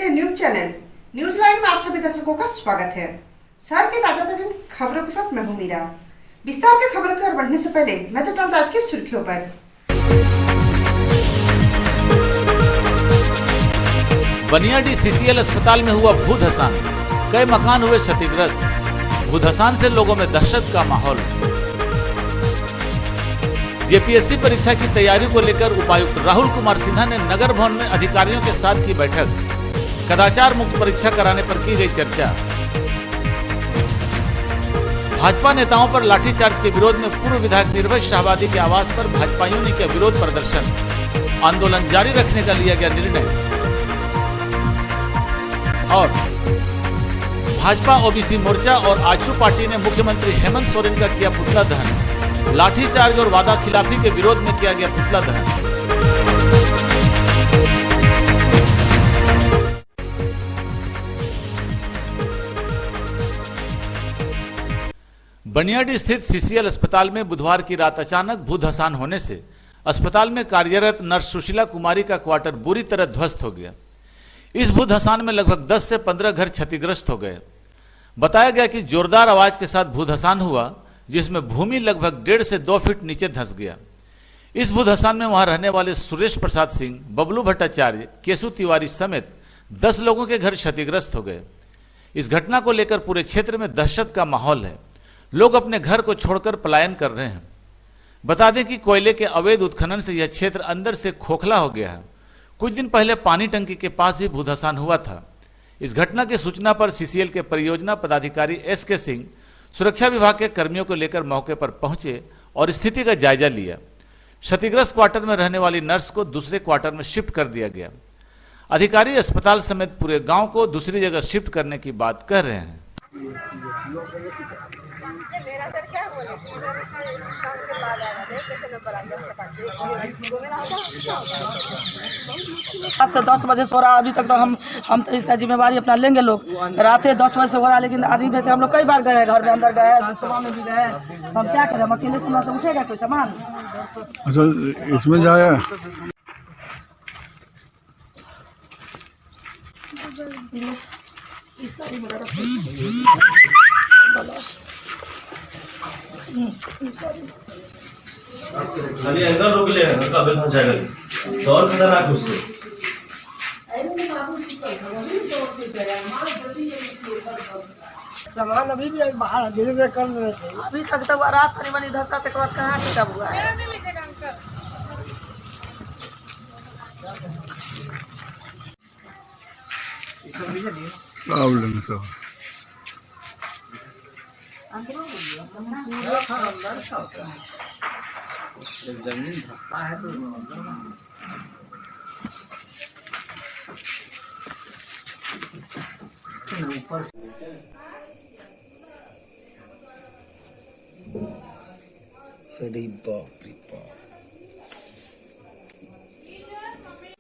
के news channel news line में आप सभी दर्शकों का स्वागत है। शहर की ताजा तरीन खबरों के साथ मैं हूं मीरा। विस्तार के खबरों की ओर बढ़ने से पहले नजर डालते आज की सुर्खियों पर। बनियाडी सीसीएल अस्पताल में हुआ भू धसान, कई मकान हुए क्षतिग्रस्त। भू धसान से लोगों में दहशत का माहौल। जेपीएससी परीक्षा की तैयारी को लेकर उपायुक्त राहुल कुमार सिन्हा ने नगर भवन में अधिकारियों के साथ की बैठक। कदाचार मुक्त परीक्षा कराने पर की गई चर्चा। भाजपा नेताओं पर लाठीचार्ज के विरोध में पूर्व विधायक निर्भय शाहवादी के आवास पर भाजपाइयों ने किया विरोध प्रदर्शन। आंदोलन जारी रखने का लिया गया निर्णय। और भाजपा ओबीसी मोर्चा और आजसू पार्टी ने मुख्यमंत्री हेमंत सोरेन का किया पुतला दहन। लाठीचार्ज और वादा खिलाफी के विरोध में किया गया पुतला दहन। बनियाडी स्थित सीसीएल अस्पताल में बुधवार की रात अचानक भू धसान होने से अस्पताल में कार्यरत नर्स सुशीला कुमारी का क्वार्टर बुरी तरह ध्वस्त हो गया। इस भू धसान में लगभग 10 से 15 घर क्षतिग्रस्त हो गए। बताया गया कि जोरदार आवाज के साथ भू धसान हुआ, जिसमें भूमि लगभग 1.5 से 2 फीट नीचे धंस गया। इस भू धसान में वहां रहने वाले सुरेश प्रसाद सिंह, बबलू भट्टाचार्य, केशु तिवारी समेत 10 लोगों के घर क्षतिग्रस्त हो गए। इस घटना को लेकर पूरे क्षेत्र में दहशत का माहौल है। लोग अपने घर को छोड़कर पलायन कर रहे हैं। बता दें कि कोयले के अवैध उत्खनन से यह क्षेत्र अंदर से खोखला हो गया है। कुछ दिन पहले पानी टंकी के पास ही भू धसान हुआ था। इस घटना की सूचना पर सीसीएल के परियोजना पदाधिकारी एसके सिंह सुरक्षा विभाग के कर्मियों को लेकर मौके पर पहुंचे और स्थिति का जायजा लिया। क्षतिग्रस्त क्वार्टर में रहने वाली नर्स को दूसरे क्वार्टर में शिफ्ट कर दिया गया। अधिकारी अस्पताल समेत पूरे गांव को दूसरी जगह शिफ्ट करने की बात कह रहे हैं। रात से 10 बजे से हो रहा, अभी तक तो हम तो इसका जिम्मेवारी अपना लेंगे। लोग रात 10 बजे से हो रहा, लेकिन आदमी बेटे हम लोग कई बार गए, घर में अंदर गए, सुबह में भी गए। हम क्या करें, हम अकेले से उठेगा कोई सामान? अच्छा, इसमें जाया खाली अंदर रोक ले, कब धंस जाएगा तो और खतरनाक उससे। सामान अभी भी बाहर धीरे धीरे कर रहे थे। अभी तक तो रात तनी मनी धसा तक बाद कहाँ से कब हुआ है? प्रॉब्लम सब जमीन धसता है तो ऊपर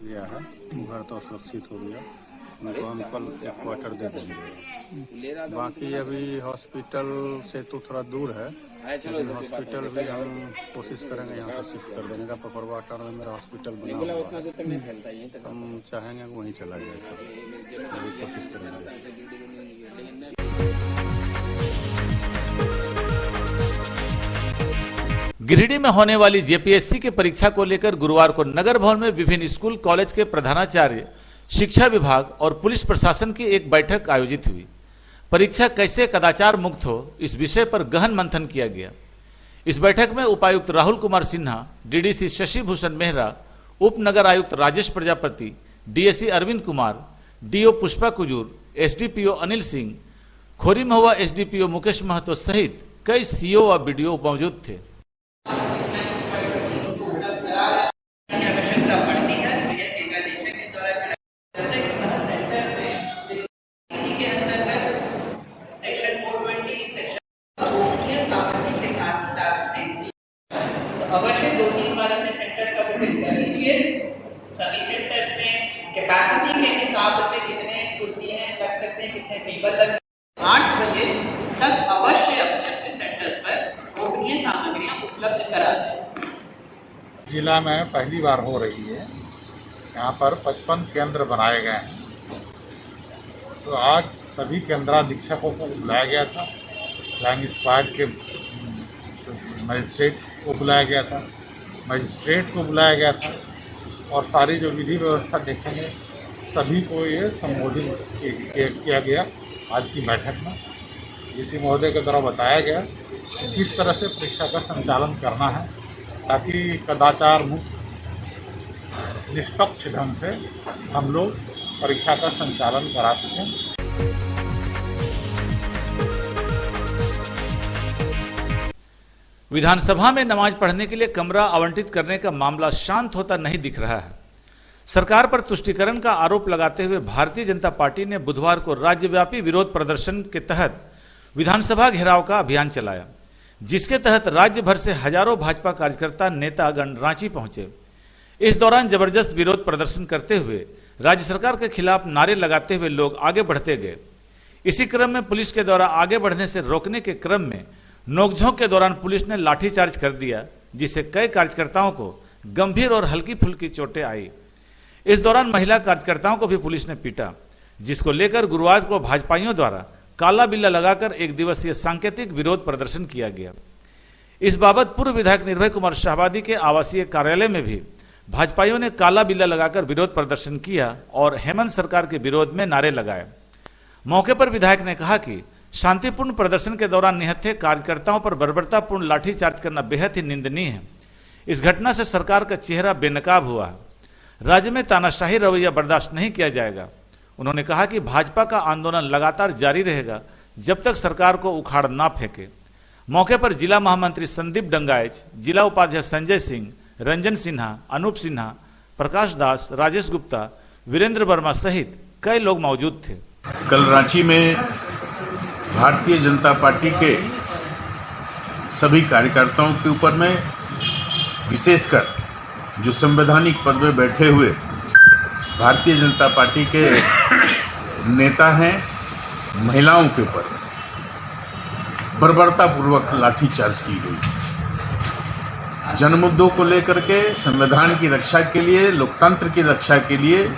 गया है। घर तो सुरक्षित हो गया। उनको हम कल एक क्वार्टर दे देंगे। बाकी अभी हॉस्पिटल से तो थोड़ा दूर है, लेकिन हॉस्पिटल भी हम कोशिश करेंगे यहाँ से शिफ्ट कर देने का। प्रॉपर वाटर में मेरा हॉस्पिटल बना हुआ है, हम चाहेंगे वहीं चला जाए, अभी कोशिश करेंगे। गिरिडीह में होने वाली जेपीएससी की परीक्षा को लेकर गुरुवार को नगर भवन में विभिन्न स्कूल कॉलेज के प्रधानाचार्य, शिक्षा विभाग और पुलिस प्रशासन की एक बैठक आयोजित हुई। परीक्षा कैसे कदाचार मुक्त हो, इस विषय पर गहन मंथन किया गया। इस बैठक में उपायुक्त राहुल कुमार सिन्हा, डीडीसी शशि भूषण मेहरा, उप नगर आयुक्त Rajesh Prajapati, DSC Arvind Kumar, DO Pushpa Kujur, SDPO Anil Singh, Khori Mahua SDPO Mukesh Mahto सहित कई सीओ व बीडीओ मौजूद थे। अवश्य 2-3 बार अपने सेंटर्स का विजिट कर लीजिए। सभी सेंटर्स में कैपेसिटी के हिसाब से कितने कुर्सी लग सकते हैं, कितने टेबल लग सकते हैं। 8 बजे तक अवश्य अपने सेंटर्स पर गोपनीय सामग्रियां उपलब्ध करा दें। जिला में पहली बार हो रही है। यहाँ पर 55 केंद्र बनाए गए हैं तो आज सभी केंद्राधीक्षकों को बुलाया गया था, फ्लाइंग स्क्वाड के मजिस्ट्रेट को बुलाया गया था, मजिस्ट्रेट को बुलाया गया था और सारी जो विधि व्यवस्था देखेंगे सभी को ये संबोधित किया गया आज की बैठक में। डीसी महोदय के द्वारा बताया गया कि किस तरह से परीक्षा का संचालन करना है ताकि कदाचार मुक्त निष्पक्ष ढंग से हम लोग परीक्षा का संचालन करा सकें। विधानसभा में नमाज पढ़ने के लिए कमरा आवंटित करने का मामला शांत होता नहीं दिख रहा है। सरकार पर तुष्टीकरण का आरोप लगाते हुए भारतीय जनता पार्टी ने बुधवार को राज्यव्यापी विरोध प्रदर्शन के तहत विधानसभा घेराव का अभियान चलाया, जिसके तहत राज्य भर से हजारों भाजपा कार्यकर्ता नेतागण रांची पहुंचे। इस दौरान जबरदस्त विरोध प्रदर्शन करते हुए राज्य सरकार के खिलाफ नारे लगाते हुए लोग आगे बढ़ते गए। इसी क्रम में पुलिस के द्वारा आगे बढ़ने से रोकने के क्रम में नोकझोंक के दौरान पुलिस ने लाठीचार्ज कर दिया, जिससे कई कार्यकर्ताओं को गंभीर और हल्की फुल्की चोटें आई। इस दौरान महिला कार्यकर्ताओं को भी पुलिस ने पीटा, जिसको लेकर गुरुवार को भाजपाइयों द्वारा काला बिल्ला लगाकर एक दिवसीय सांकेतिक विरोध प्रदर्शन किया गया। इस बाबत पूर्व विधायक निर्भय कुमार शाहबादी के आवासीय कार्यालय में भी भाजपाइयों ने काला बिल्ला लगाकर विरोध प्रदर्शन किया और हेमंत सरकार के विरोध में नारे लगाए। मौके पर विधायक ने कहा कि शांतिपूर्ण प्रदर्शन के दौरान निहत्थे कार्यकर्ताओं पर बर्बरतापूर्ण लाठीचार्ज करना बेहद ही निंदनीय है। इस घटना से सरकार का चेहरा बेनकाब हुआ है। राज्य में तानाशाही रवैया बर्दाश्त नहीं किया जाएगा। उन्होंने कहा कि भाजपा का आंदोलन लगातार जारी रहेगा जब तक सरकार को उखाड़ ना फेंके। मौके पर जिला महामंत्री संदीप डंगाइच, जिला उपाध्यक्ष संजय सिंह, रंजन सिन्हा, अनूप सिन्हा, प्रकाश दास, राजेश गुप्ता, वीरेंद्र वर्मा सहित कई लोग मौजूद थे। कल रांची में भारतीय जनता पार्टी के सभी कार्यकर्ताओं के ऊपर में, विशेषकर जो संवैधानिक पद में बैठे हुए भारतीय जनता पार्टी के नेता हैं, महिलाओं के ऊपर बर्बरतापूर्वक लाठीचार्ज की गई। जनमुद्दों को लेकर के, संविधान की रक्षा के लिए, लोकतंत्र की रक्षा के लिए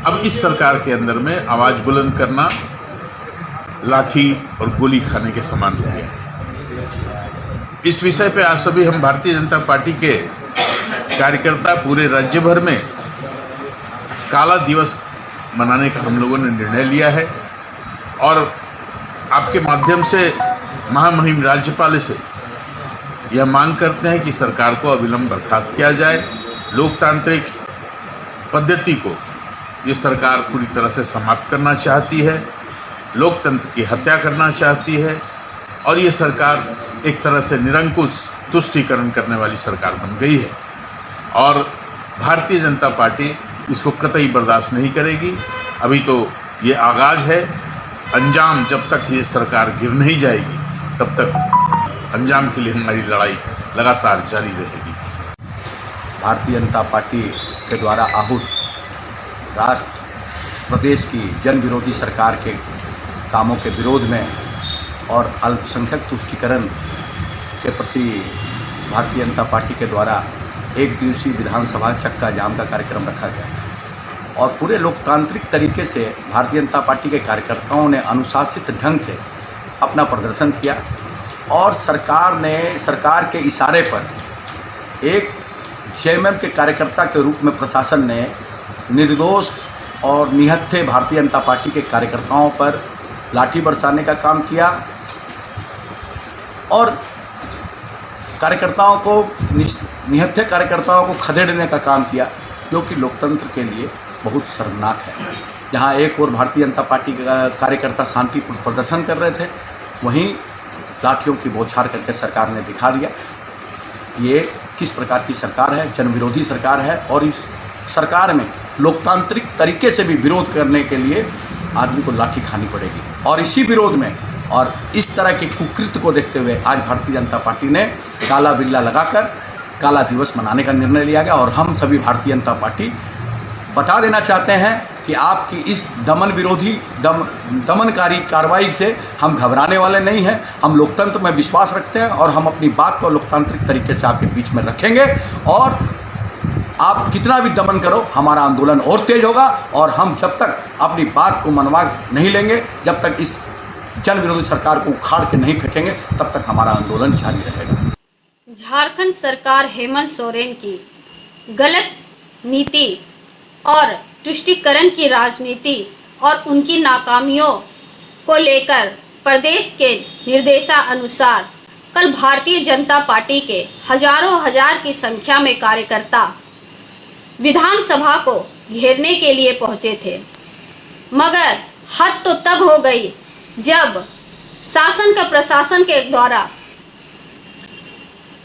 अब इस सरकार के अंदर में आवाज बुलंद करना लाठी और गोली खाने के समान हो गया। इस विषय पे आज सभी हम भारतीय जनता पार्टी के कार्यकर्ता पूरे राज्य भर में काला दिवस मनाने का हम लोगों ने निर्णय लिया है और आपके माध्यम से महामहिम राज्यपाल से यह मांग करते हैं कि सरकार को अविलंब बर्खास्त किया जाए। लोकतांत्रिक पद्धति को ये सरकार पूरी तरह से समाप्त करना चाहती है, लोकतंत्र की हत्या करना चाहती है और ये सरकार एक तरह से निरंकुश तुष्टीकरण करने वाली सरकार बन गई है और भारतीय जनता पार्टी इसको कतई बर्दाश्त नहीं करेगी। अभी तो ये आगाज है, अंजाम जब तक ये सरकार गिर नहीं जाएगी तब तक अंजाम के लिए हमारी लड़ाई लगातार जारी रहेगी। भारतीय जनता पार्टी के द्वारा आहूत राष्ट्र प्रदेश की जन विरोधी सरकार के कामों के विरोध में और अल्पसंख्यक तुष्टीकरण के प्रति भारतीय जनता पार्टी के द्वारा एक दिवसीय विधानसभा चक्का जाम का कार्यक्रम रखा गया और पूरे लोकतांत्रिक तरीके से भारतीय जनता पार्टी के कार्यकर्ताओं ने अनुशासित ढंग से अपना प्रदर्शन किया और सरकार के इशारे पर एक जेएमएम के कार्यकर्ता के रूप में प्रशासन ने निर्दोष और निहत्थे भारतीय जनता पार्टी के कार्यकर्ताओं पर लाठी बरसाने का काम किया और कार्यकर्ताओं को निहत्थे कार्यकर्ताओं को खदेड़ने का काम किया, जो कि लोकतंत्र के लिए बहुत शर्मनाक है। जहां एक और भारतीय जनता पार्टी के कार्यकर्ता शांतिपूर्ण प्रदर्शन कर रहे थे, वहीं लाठियों की बौछार करके सरकार ने दिखा दिया ये किस प्रकार की सरकार है, जनविरोधी सरकार है और इस सरकार में लोकतांत्रिक तरीके से भी विरोध करने के लिए आदमी को लाठी खानी पड़ेगी। और इसी विरोध में और इस तरह के कुकृत्य को देखते हुए आज भारतीय जनता पार्टी ने काला बिल्ला लगाकर काला दिवस मनाने का निर्णय लिया गया और हम सभी भारतीय जनता पार्टी बता देना चाहते हैं कि आपकी इस दमनकारी कार्रवाई से हम घबराने वाले नहीं हैं। हम लोकतंत्र में विश्वास रखते हैं और हम अपनी बात को लोकतांत्रिक तरीके से आपके बीच में रखेंगे और आप कितना भी दमन करो, हमारा आंदोलन और तेज होगा और हम जब तक अपनी बात को मनवा नहीं लेंगे, जब तक इस जन विरोधी सरकार को उखाड़ के नहीं फेंकेंगे, तब तक हमारा आंदोलन जारी रहेगा। झारखंड सरकार हेमंत सोरेन की गलत नीति और तुष्टीकरण की राजनीति और उनकी नाकामियों को लेकर प्रदेश के निर्देशानुसार कल भारतीय जनता पार्टी के हजारों हजार की संख्या में कार्यकर्ता विधानसभा को घेरने के लिए पहुंचे थे, मगर हद तो तब हो गई जब शासन का प्रशासन के द्वारा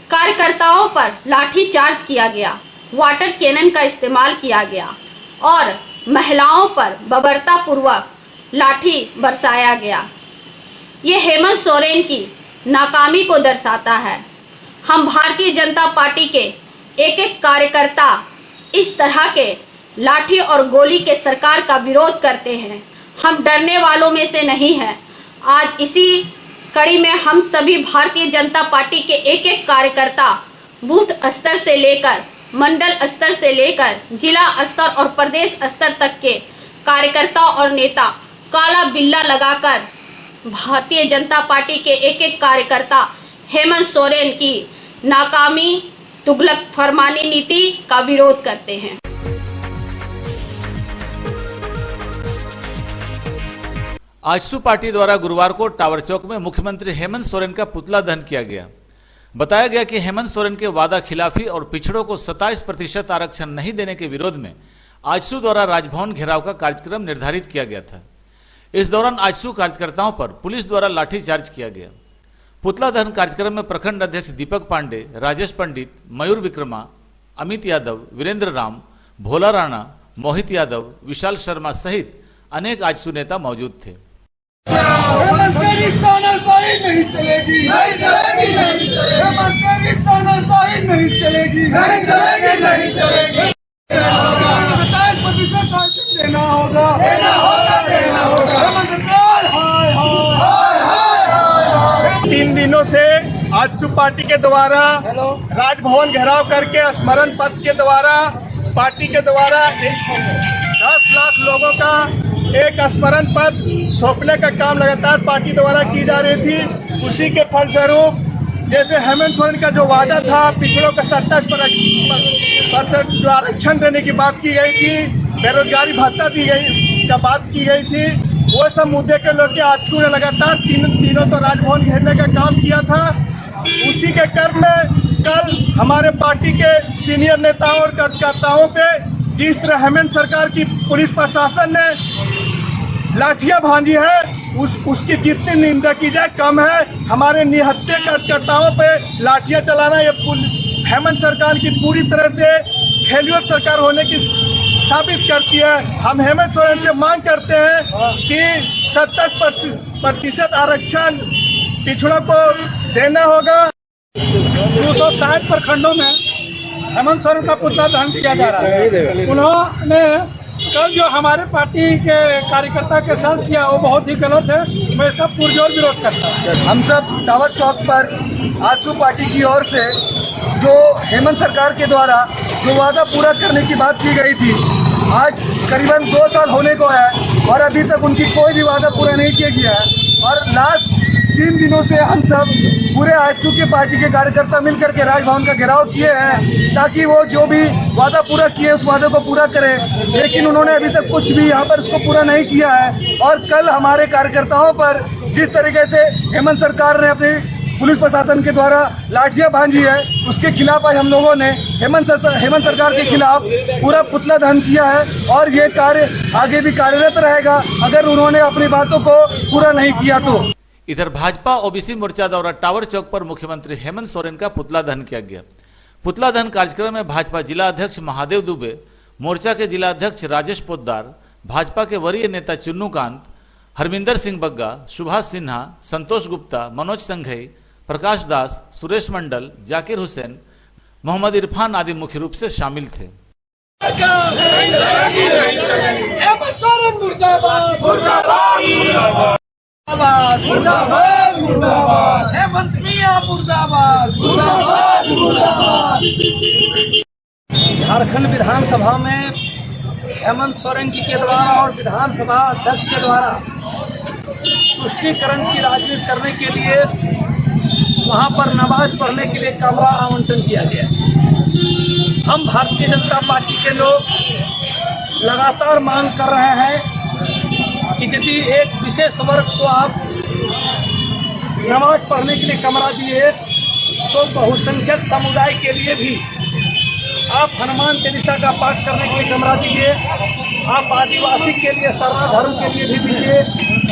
कार्यकर्ताओं पर लाठी चार्ज किया गया, वाटर कैनन का इस्तेमाल किया गया और महिलाओं पर बर्बरतापूर्वक लाठी बरसाया गया। ये हेमंत सोरेन की नाकामी को दर्शाता है। हम भारतीय जनता पार्टी के एक एक कार्यकर्ता इस तरह के लाठी और गोली के सरकार का विरोध करते हैं। हम डरने वालों में से नहीं हैं। आज इसी कड़ी में हम सभी भारतीय जनता पार्टी के एक एक कार्यकर्ता बूथ स्तर से लेकर मंडल स्तर से लेकर जिला स्तर और प्रदेश स्तर तक के कार्यकर्ता और नेता काला बिल्ला लगाकर भारतीय जनता पार्टी के एक एक कार्यकर्ता हेमंत सोरेन की नाकामी तुगलक फरमानी नीति का विरोध करते हैं। आजसू पार्टी द्वारा गुरुवार को टावर चौक में मुख्यमंत्री हेमंत सोरेन का पुतला दहन किया गया। बताया गया कि हेमंत सोरेन के वादा खिलाफी और पिछड़ों को 27% आरक्षण नहीं देने के विरोध में आजसू द्वारा राजभवन घेराव का कार्यक्रम निर्धारित किया गया था। इस दौरान आजसू कार्यकर्ताओं पर पुलिस द्वारा लाठीचार्ज किया गया। पुतला दहन कार्यक्रम में प्रखंड अध्यक्ष दीपक पांडे, राजेश पंडित, मयूर विक्रमा, अमित यादव, वीरेंद्र राम, भोला राणा, मोहित यादव, विशाल शर्मा सहित अनेक आजसू नेता मौजूद थे। तीन दिनों से आजसू पार्टी के द्वारा राजभवन घेराव करके स्मरण पत्र के द्वारा पार्टी के द्वारा 10 लाख लोगों का एक स्मरण पत्र सौंपने का काम लगातार पार्टी द्वारा की जा रही थी। उसी के फलस्वरूप जैसे हेमंत सोरेन का जो वादा था, पिछड़ों का 27% जो आरक्षण देने की बात की गई थी, बेरोजगारी भत्ता दी गई का बात की गई थी, वो सब मुद्दे के लेकर आजसू ने लगातार तीनों तो राजभवन घेरने का काम किया था। उसी के क्रम में कल हमारे पार्टी के सीनियर नेताओं और कार्यकर्ताओं पे जिस तरह हेमंत सरकार की पुलिस प्रशासन ने लाठियां भांजी है, उसकी जितनी निंदा की जाए कम है। हमारे निहत्थे कार्यकर्ताओं पे लाठियां चलाना ये हेमंत सरकार की पूरी तरह से फेल्यूर सरकार होने की साबित करती है। हम हेमंत सोरेन से मांग करते हैं कि 27% आरक्षण पिछड़ों को देना होगा। 260 प्रखंडों में हेमंत सोरेन का पुतला दहन किया जा रहा है। उन्होंने कल जो हमारे पार्टी के कार्यकर्ता के साथ किया वो बहुत ही गलत है। मैं इसका पुरजोर विरोध करता हूँ। हम सब टावर चौक पर आजसू पार्टी की ओर से जो हेमंत सरकार के द्वारा जो वादा पूरा करने की बात की गई थी, आज करीबन 2 साल होने को है और अभी तक उनकी कोई भी वादा पूरा नहीं किया गया है। और लास्ट 3 दिनों से हम सब पूरे आजसू के पार्टी के कार्यकर्ता मिलकर के राजभवन का घेराव किए हैं ताकि वो जो भी वादा पूरा किए उस वादे को पूरा करें, लेकिन उन्होंने अभी तक कुछ भी यहाँ पर उसको पूरा नहीं किया है। और कल हमारे कार्यकर्ताओं पर जिस तरीके से हेमंत सरकार ने अपनी पुलिस प्रशासन के द्वारा लाठियां भांजी है, उसके खिलाफ आज हम लोगों ने हेमंत सरकार के खिलाफ पूरा पुतला दहन किया है और ये कार्य आगे भी कार्यरत रहेगा अगर उन्होंने अपनी बातों को पूरा नहीं किया तो। इधर भाजपा ओबीसी मोर्चा द्वारा टावर चौक पर मुख्यमंत्री हेमंत सोरेन का पुतला दहन किया गया। पुतला दहन कार्यक्रम में भाजपा जिला अध्यक्ष महादेव दुबे, मोर्चा के जिला अध्यक्ष राजेश पोद्दार, भाजपा के वरीय नेता चुन्नूकांत, हरमिंदर सिंह बग्गा, सुभाष सिन्हा, संतोष गुप्ता, मनोज संघई, प्रकाश दास, सुरेश मंडल, जाकिर हुसैन, मोहम्मद इरफान आदि मुख्य रूप से शामिल थे। हेमंत मियां मुर्दाबाद। झारखंड विधानसभा में हेमंत सोरेन जी के द्वारा और विधानसभा अध्यक्ष के द्वारा तुष्टीकरण की राजनीति करने के लिए वहां पर नमाज पढ़ने के लिए कमरा आवंटन किया गया। हम भारतीय जनता पार्टी के लोग लगातार मांग कर रहे हैं कि यदि एक विशेष वर्ग को आप नमाज पढ़ने के लिए कमरा दिए तो बहुसंख्यक समुदाय के लिए भी आप हनुमान चालीसा का पाठ करने के लिए कमरा दीजिए, आप आदिवासी के लिए सर्व धर्म के लिए भी दीजिए,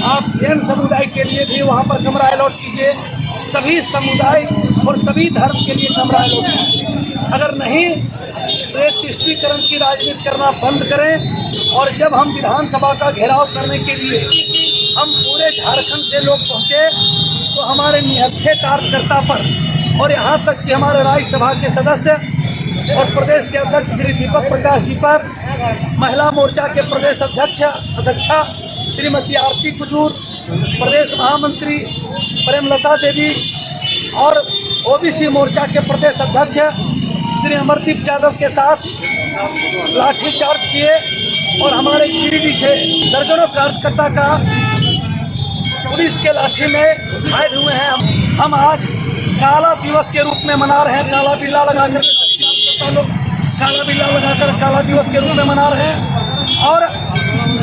आप जैन समुदाय के लिए भी वहाँ पर कमरा अलॉट कीजिए, सभी समुदाय और सभी धर्म के लिए कमरा अलॉट कीजिए। अगर नहीं तो एक तुष्टीकरण की राजनीति करना बंद करें। और जब हम विधानसभा का घेराव करने के लिए हम पूरे झारखंड से लोग पहुँचे तो हमारे निहत्थे कार्यकर्ता पर और यहाँ तक कि हमारे राज्यसभा के सदस्य और प्रदेश के अध्यक्ष श्री दीपक प्रकाश जी पर, महिला मोर्चा के प्रदेश अध्यक्षा श्रीमती आरती कुजूर, प्रदेश महामंत्री प्रेमलता देवी और ओबीसी मोर्चा के प्रदेश अध्यक्ष श्री अमरदीप यादव के साथ लाठीचार्ज किए और हमारे गिरिडीह से दर्जनों कार्यकर्ता का पुलिस के लाठी में घायल हुए हैं। हम आज काला दिवस के रूप में मना रहे हैं, काला बिल्ला लगाकर लोग काला बिल्ला लगाकर काला दिवस के रूप में मना रहे हैं। और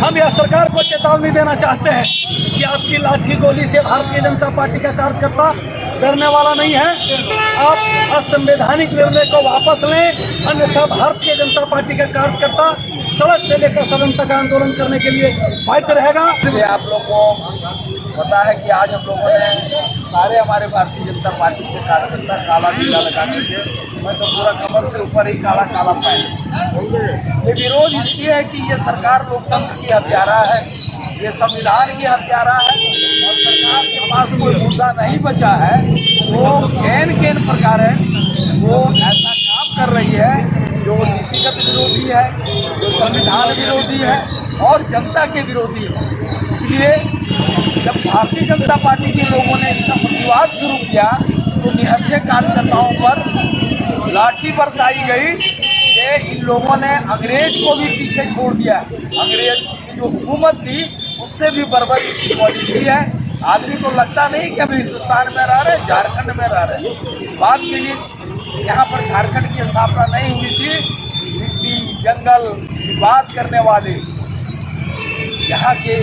हम यह सरकार को चेतावनी देना चाहते हैं कि आपकी लाठी गोली से भारतीय जनता पार्टी का कार्यकर्ता डरने वाला नहीं है। आप असंवैधानिक निर्णय को वापस लें, अन्यथा भारतीय जनता पार्टी का कार्यकर्ता सड़क से लेकर सदन तक आंदोलन करने के लिए बाध्य रहेगा। आप लोग को पता है कि आज हम लोगों ने सारे हमारे भारतीय जनता पार्टी के कार्यकर्ता काला बिल्ला लगाने से, मैं तो पूरा कमर से ऊपर ही काला काला पाए। ये विरोध इसलिए है कि ये सरकार लोकतंत्र की हत्यारा है, ये संविधान की हत्यारा है और सरकार के पास कोई मुद्दा नहीं बचा है। वो केन प्रकार है, वो ऐसा काम कर रही है जो नीतिगत विरोधी है, जो संविधान विरोधी है और जनता के विरोधी है। इसलिए जब भारतीय जनता पार्टी के लोगों ने इसका प्रतिवाद शुरू किया तो निहत्थे कार्यकर्ताओं पर लाठी बरसाई गई। ये इन लोगों ने अंग्रेज को भी पीछे छोड़ दिया। अंग्रेज की जो हुकूमत थी उससे भी बर्बादी की पॉलिसी है। आदमी को लगता नहीं कि अभी हिंदुस्तान में रह रहे, झारखंड में रह रहे। इस बात के लिए यहाँ पर झारखंड की स्थापना नहीं हुई थी। मिट्टी जंगल की बात करने वाले यहाँ के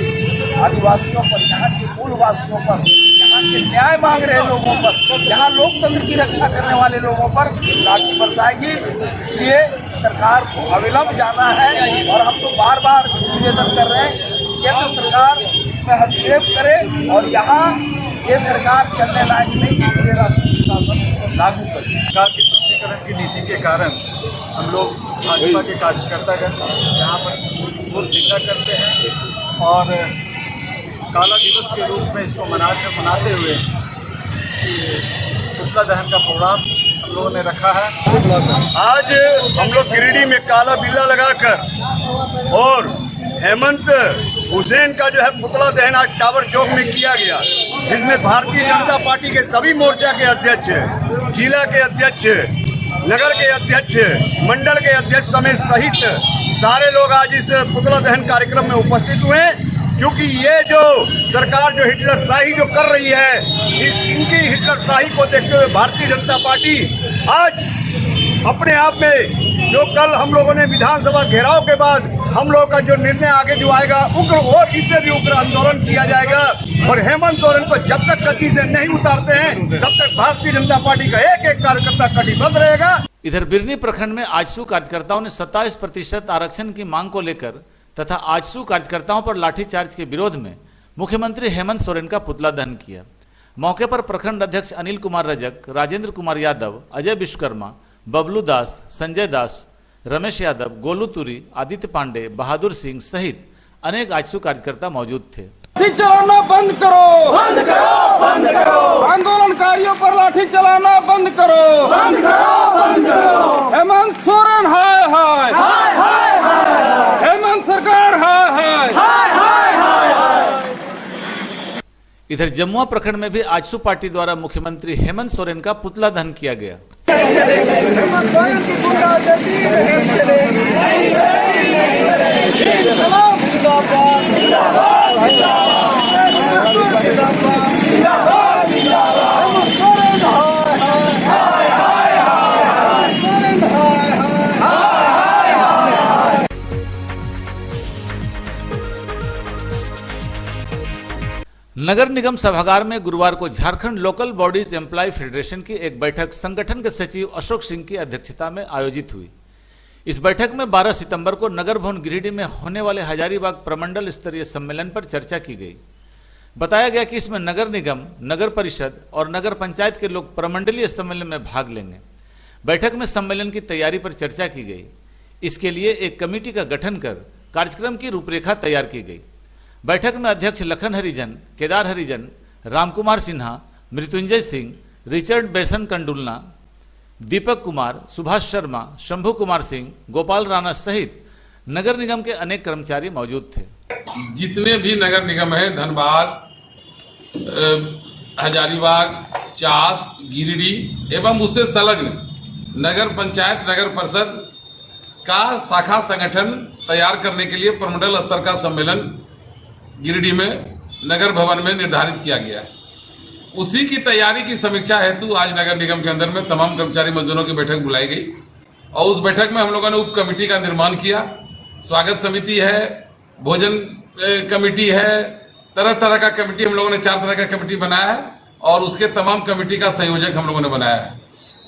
आदिवासियों पर, यहाँ के मूलवासियों पर, यहाँ के न्याय मांग रहे लोगों पर, यहाँ लोकतंत्र की रक्षा करने वाले लोगों पर लाठी बरसाएगी। इसलिए सरकार को अविलंब जाना है और हम तो बार बार निवेदन कर रहे हैं केंद्र सरकार इसमें हस्तक्षेप करे और यहाँ ये सरकार चलने लायक नहीं, इसलिए राष्ट्रीय शासन लागू करे। सरकार की तुष्टीकरण की नीति के कारण हम लोग भाजपा के कार्यकर्तागण यहाँ पर वोट निंदा करते हैं और काला दिवस के रूप में इसको मनाते हुए पुतला दहन का प्रोग्राम हम लोगों ने रखा है। आज हम लोग गिरिडीह में काला बिल्ला लगाकर और हेमंत हुसैन का जो है पुतला दहन आज टावर चौक में किया गया, जिसमें भारतीय जनता पार्टी के सभी मोर्चा के अध्यक्ष, जिला के अध्यक्ष, नगर के अध्यक्ष, मंडल के अध्यक्ष सहित सारे लोग आज इस पुतला दहन कार्यक्रम में उपस्थित हुए। क्योंकि ये जो सरकार जो हिटलरशाही जो कर रही है, इनकी हिटलरशाही को देखते हुए भारतीय जनता पार्टी आज अपने आप में जो कल हम लोगों ने विधानसभा घेराव के बाद हम लोगों का जो निर्णय आगे जो आएगा उग्र और इससे भी उग्र आंदोलन किया जाएगा। और हेमंत सोरेन को जब तक गद्दी से नहीं उतारते हैं तब तक भारतीय जनता पार्टी का एक एक कार्यकर्ता कटिबद्ध रहेगा। इधर बिरनी प्रखंड में आजसू कार्यकर्ताओं ने 27% आरक्षण की मांग को लेकर तथा आजसू कार्यकर्ताओं पर लाठीचार्ज के विरोध में मुख्यमंत्री हेमंत सोरेन का पुतला दहन किया। मौके पर प्रखंड अध्यक्ष अनिल कुमार रजक, राजेंद्र कुमार यादव, अजय विश्वकर्मा, बबलू दास, संजय दास, रमेश यादव, गोलू तुरी, आदित्य पांडे, बहादुर सिंह सहित अनेक आजसू कार्यकर्ता मौजूद थे। लाठी चलाना बंद करो, बंद करो, बंद करो। आंदोलनकारियों पर लाठी चलाना बंद करो, बंद करो, बंद करो। हेमंत सोरेन हाय हाय, हाय हाय हाय। हेमंत सरकार हाय हाय, हाय हाय हाय। इधर जमुआ प्रखंड में भी आजसू पार्टी द्वारा मुख्यमंत्री हेमंत सोरेन का पुतला दहन किया गया। नगर निगम सभागार में गुरुवार को Jharkhand local bodies employ federation की एक बैठक संगठन के सचिव अशोक सिंह की अध्यक्षता में आयोजित हुई। इस बैठक में 12 सितंबर को नगर भवन गिरिडीह में होने वाले हजारीबाग प्रमंडल स्तरीय सम्मेलन पर चर्चा की गई। बताया गया कि इसमें नगर निगम, नगर परिषद और नगर पंचायत के लोग प्रमंडलीय सम्मेलन में भाग लेंगे। बैठक में सम्मेलन की तैयारी पर चर्चा की गई। इसके लिए एक कमेटी का गठन कर कार्यक्रम की रूपरेखा तैयार की गई। बैठक में अध्यक्ष लखन हरिजन, केदार हरिजन, रामकुमार सिन्हा, मृत्युंजय सिंह, रिचर्ड बेसन कंडुलना, दीपक कुमार, सुभाष शर्मा, शंभू कुमार सिंह, गोपाल राणा सहित नगर निगम के अनेक कर्मचारी मौजूद थे। जितने भी नगर निगम है, धनबाद, हजारीबाग, चास, गिरिडीह एवं उससे संलग्न नगर पंचायत, नगर परिषद का शाखा संगठन तैयार करने के लिए प्रमंडल स्तर का सम्मेलन गिरिडीह में नगर भवन में निर्धारित किया गया है। उसी की तैयारी की समीक्षा हेतु आज नगर निगम के अंदर में तमाम कर्मचारी मजदूरों की बैठक बुलाई गई और उस बैठक में हम लोगों ने उप कमेटी का निर्माण किया। स्वागत समिति है, भोजन कमेटी है, तरह तरह का कमेटी हम लोगों ने 4 तरह का कमेटी बनाया है और उसके तमाम कमेटी का संयोजक हम लोगों ने बनाया है।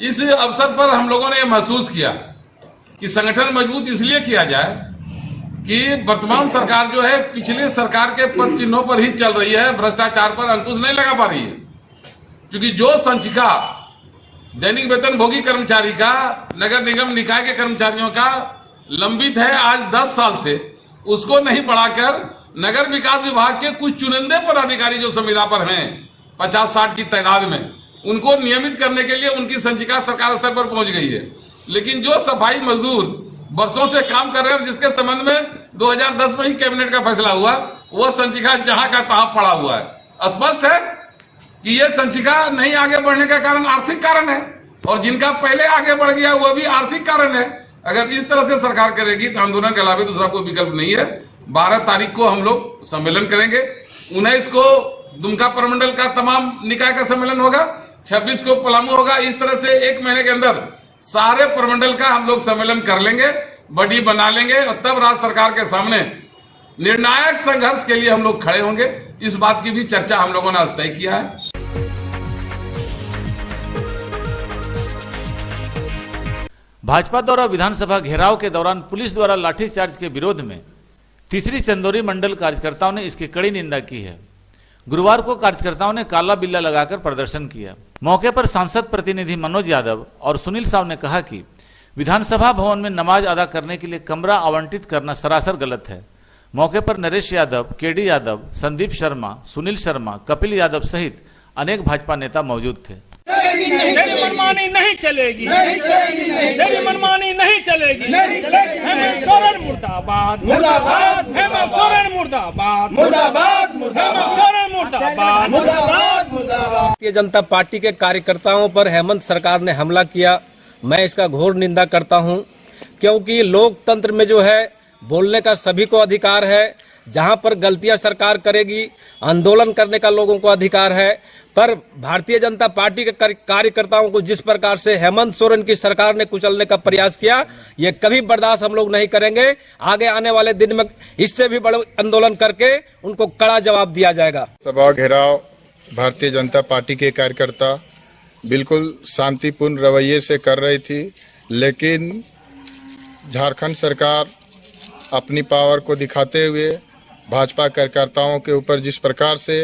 इस अवसर पर हम लोगों ने यह महसूस किया कि संगठन मजबूत इसलिए किया जाए कि वर्तमान सरकार जो है पिछले सरकार के पद चिन्हों पर ही चल रही है, भ्रष्टाचार पर अंकुश नहीं लगा पा रही है। क्योंकि जो संचिका दैनिक वेतन भोगी कर्मचारी का, नगर निगम निकाय के कर्मचारियों का लंबित है आज 10 साल से, उसको नहीं बढ़ाकर नगर विकास विभाग के कुछ चुनिंदे पदाधिकारी जो संविदा पर हैं 50-60 की तादाद में, उनको नियमित करने के लिए उनकी संचिका सरकार स्तर पर पहुंच गई है। लेकिन जो सफाई मजदूर वर्षों से काम कर रहे हैं, जिसके संबंध में 2010 में ही कैबिनेट का फैसला हुआ, वह संचिका जहां का तहां पड़ा हुआ है। स्पष्ट है कि यह संचिका नहीं आगे बढ़ने का कारण आर्थिक कारण है और जिनका पहले आगे बढ़ गया वह भी आर्थिक कारण है। अगर इस तरह से सरकार करेगी तो आंदोलन के अलावा दूसरा कोई विकल्प नहीं है। 12 तारीख को हम लोग सम्मेलन करेंगे, 19 को दुमका प्रमंडल का तमाम निकाय का सम्मेलन होगा, 26 को पलामू होगा। इस तरह से 1 महीने के अंदर सारे प्रमंडल का हम लोग सम्मेलन कर लेंगे, बॉडी बना लेंगे और तब राज्य सरकार के सामने निर्णायक संघर्ष के लिए हम लोग खड़े होंगे। इस बात की भी चर्चा हम लोगों ने आज तय किया है। भाजपा द्वारा विधानसभा घेराव के दौरान पुलिस द्वारा लाठीचार्ज के विरोध में तीसरी चंदौरी मंडल कार्यकर्ताओं ने इसकी कड़ी निंदा की है। गुरुवार को कार्यकर्ताओं ने काला बिल्ला लगाकर प्रदर्शन किया। मौके पर सांसद प्रतिनिधि मनोज यादव और सुनील साव ने कहा कि विधानसभा भवन में नमाज अदा करने के लिए कमरा आवंटित करना सरासर गलत है। मौके पर नरेश यादव, केडी यादव, संदीप शर्मा, सुनील शर्मा, कपिल यादव सहित अनेक भाजपा नेता मौजूद थे। मनमानी नहीं चलेगी, मनमानी नहीं चलेगी। हेमंत सोरेन मुर्दाबाद, मुर्दाबाद, हेमंत सोरेन मुर्दाबाद, मुर्दाबाद, हेमंत सोरेन मुर्दाबाद, मुर्दाबाद। भारतीय जनता पार्टी के कार्यकर्ताओं पर हेमंत सरकार ने हमला किया, मैं इसका घोर निंदा करता हूं, क्योंकि लोकतंत्र में जो है बोलने का सभी को अधिकार है। जहां पर गलतियां सरकार करेगी, आंदोलन करने का लोगों को अधिकार है, पर भारतीय जनता पार्टी के कार्यकर्ताओं को जिस प्रकार से हेमंत सोरेन की सरकार ने कुचलने का प्रयास किया, ये कभी बर्दाश्त हम लोग नहीं करेंगे। आगे आने वाले दिन में इससे भी बड़ा आंदोलन करके उनको कड़ा जवाब दिया जाएगा। सभा घेराव भारतीय जनता पार्टी के कार्यकर्ता बिल्कुल शांतिपूर्ण रवैये से कर रही थी, लेकिन झारखंड सरकार अपनी पावर को दिखाते हुए भाजपा कार्यकर्ताओं के ऊपर जिस प्रकार से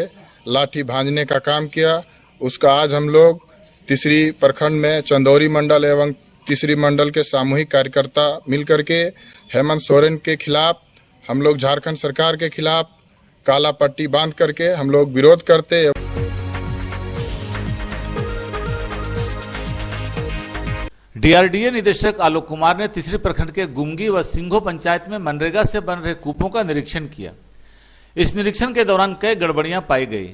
लाठी भांजने का काम किया, उसका आज हम लोग तीसरी प्रखंड में चंदौरी मंडल एवं तीसरी मंडल के सामूहिक कार्यकर्ता मिलकर के हेमंत सोरेन के खिलाफ, हम लोग झारखंड सरकार के खिलाफ काला पट्टी बांध करके हम लोग विरोध करते। डीआरडीए निदेशक आलोक कुमार ने तीसरी प्रखंड के गुमगी व सिंघो पंचायत में मनरेगा से बन रहे कूपों का निरीक्षण किया। इस निरीक्षण के दौरान कई गड़बड़ियां पाई गई।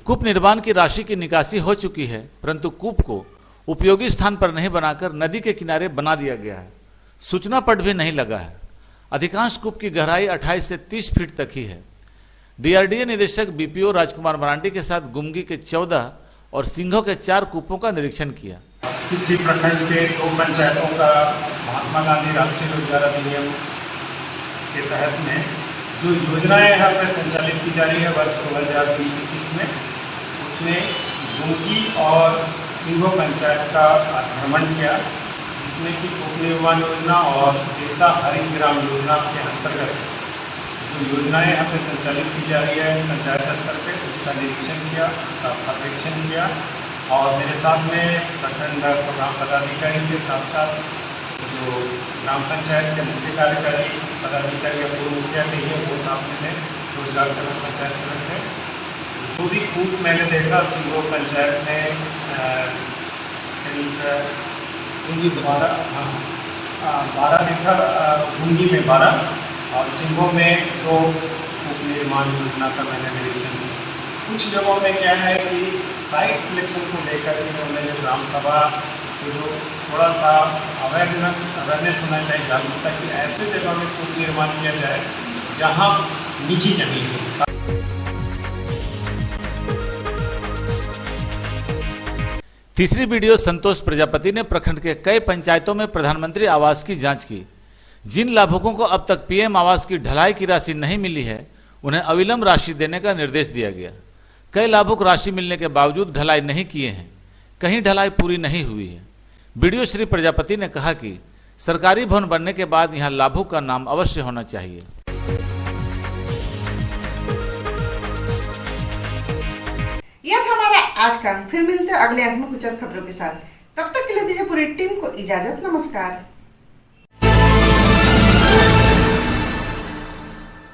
कूप निर्माण की राशि की निकासी हो चुकी है, परंतु कूप को उपयोगी स्थान पर नहीं बनाकर नदी के किनारे बना दिया गया है। सूचना पट भी नहीं लगा है। अधिकांश कूप की गहराई 28 से 30 फीट तक ही है। डीआरडीए निदेशक बीपीओ राजकुमार मरांडी के साथ गुमगी के 14 और सिंघों के 4 कूपों का निरीक्षण किया। इसी प्रखंड के 2 पंचायतों का महात्मा गांधी राष्ट्रीय रोजगार अधिनियम के तहत में जो योजनाएं यहाँ पर संचालित की जा रही है वर्ष 2020-21 में, उसमें गुमगी और सिंघो पंचायत का भ्रमण किया, जिसमें कि उप निर्माण योजना और ऐसा हरित ग्राम योजना के अंतर्गत जो योजनाएं यहाँ पे संचालित की जा रही है पंचायत स्तर पे, उसका निरीक्षण किया, उसका पर्यवेक्षण किया। और मेरे साथ में प्रखंड प्रोग्राम पदाधिकारी के साथ साथ जो ग्राम पंचायत के मुख्य कार्यकारी पदाधिकारी या पूर्व मुखिया के लिए वो साथ में थे, रोजगार सेवक पंचायत सेवक थे। जो भी कूप मैंने देखा सिंघो पंचायत में गुंगी 12 देखा, गुंगी में 12 और सिंघो में 2 उप निर्माण योजना का मैंने निरीक्षण किया। कुछ जगहों में क्या है कि साइट सिलेक्शन को लेकर के उन्होंने जो ग्राम सभा के जो थोड़ा सा अवेयरनेस होना चाहिए, जागरूकता की, ऐसे जगह में कूप निर्माण किया जाए जहाँ निजी जमीन हो। तीसरी वीडियो संतोष प्रजापति ने प्रखंड के कई पंचायतों में प्रधानमंत्री आवास की जांच की। जिन लाभुकों को अब तक पीएम आवास की ढलाई की राशि नहीं मिली है, उन्हें अविलंब राशि देने का निर्देश दिया गया। कई लाभुक राशि मिलने के बावजूद ढलाई नहीं किए हैं, कहीं ढलाई पूरी नहीं हुई है। वीडियो श्री प्रजापति ने कहा कि सरकारी भवन बनने के बाद यहां लाभुक का नाम अवश्य होना चाहिए। यह था हमारा आज का। फिर मिलते हैं अगले अंक में कुछ और खबरों के साथ। तब तक के लिए दीजिए पूरी टीम को इजाजत। नमस्कार।